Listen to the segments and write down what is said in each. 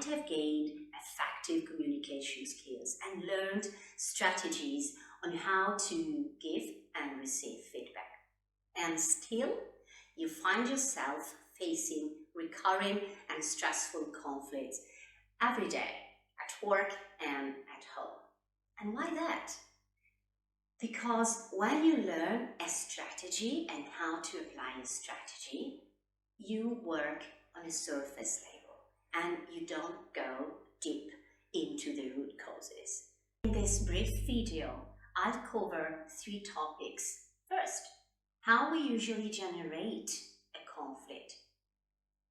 might have gained effective communication skills and learned strategies on how to give and receive feedback. And still, you find yourself facing recurring and stressful conflicts every day at work and at home. And why that? Because when you learn a strategy and how to apply a strategy, you work on a surface level and you don't go deep into the root causes. In this brief video, I'll cover 3 topics. First, how we usually generate a conflict,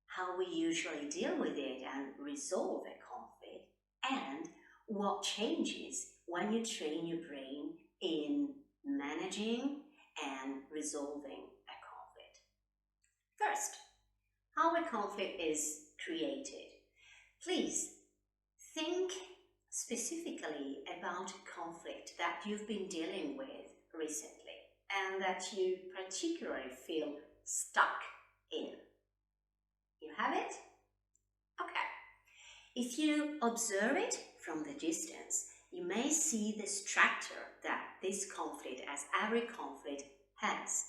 how we usually deal with it and resolve a conflict, and what changes when you train your brain in managing and resolving a conflict. First, how a conflict is created. Please think specifically about a conflict that you've been dealing with recently and that you particularly feel stuck in. You have it? Okay. If you observe it from the distance, you may see the structure that this conflict, as every conflict, has.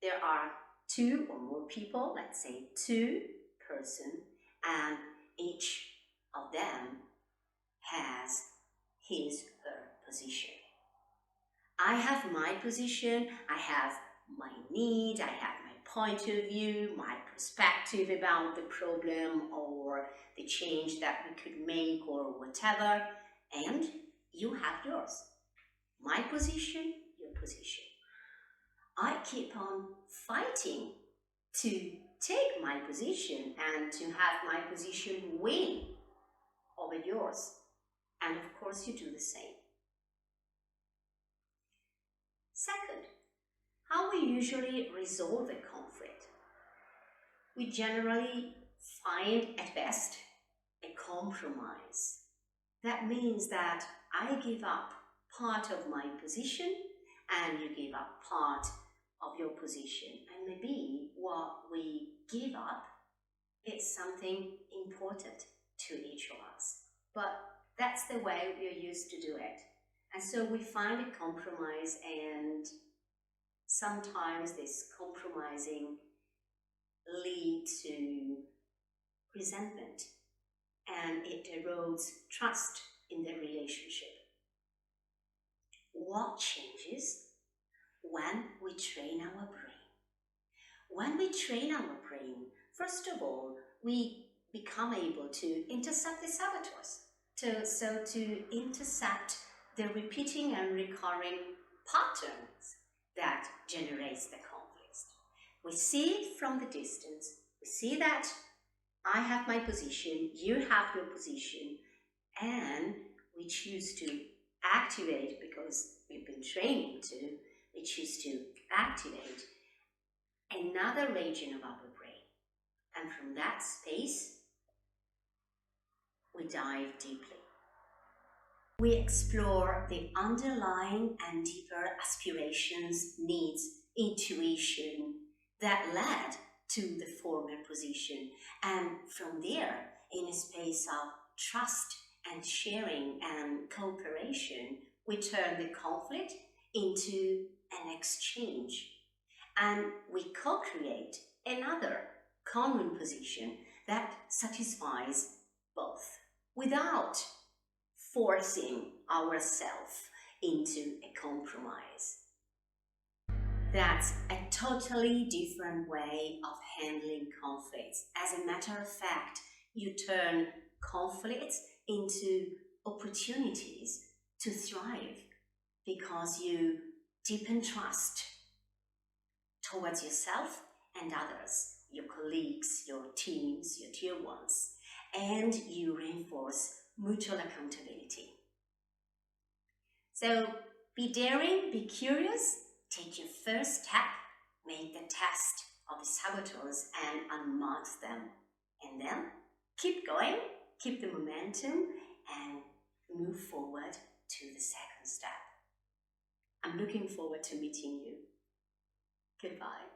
There are 2 or more people, let's say 2 persons, and each of them has his or her position. I have my position, I have my need, I have my point of view, my perspective about the problem or the change that we could make or whatever, and you have yours. My position, your position. I keep on fighting to take my position and to have my position win over yours. And of course you do the same. Second, how we usually resolve a conflict. We generally find at best a compromise. That means that I give up part of my position and you give up part of your position. And maybe what we give up is something important to each of us. But that's the way we are used to do it. And so we find a compromise, and sometimes this compromising leads to resentment and it erodes trust in the relationship. What changes when we train our brain? When we train our brain, first of all, we become able to intercept the saboteurs. To intercept the repeating and recurring patterns that generates the conflicts. We see it from the distance. We see that I have my position, you have your position, and we choose to activate, because we've been trained to, we choose to activate another region of our brain. And from that space, we dive deeply. We explore the underlying and deeper aspirations, needs, intuition that led to the former position. And from there, in a space of trust and sharing and cooperation, we turn the conflict into an exchange. And we co-create another common position that satisfies both without forcing ourselves into a compromise. That's a totally different way of handling conflicts. As a matter of fact, you turn conflicts into opportunities to thrive because you deepen trust towards yourself and others, your colleagues, your teams, your tier ones, and you reinforce mutual accountability. So be daring, be curious, take your first step, make the test of the saboteurs and unmask them. And then keep going, keep the momentum, and move forward to the second step. I'm looking forward to meeting you. Goodbye.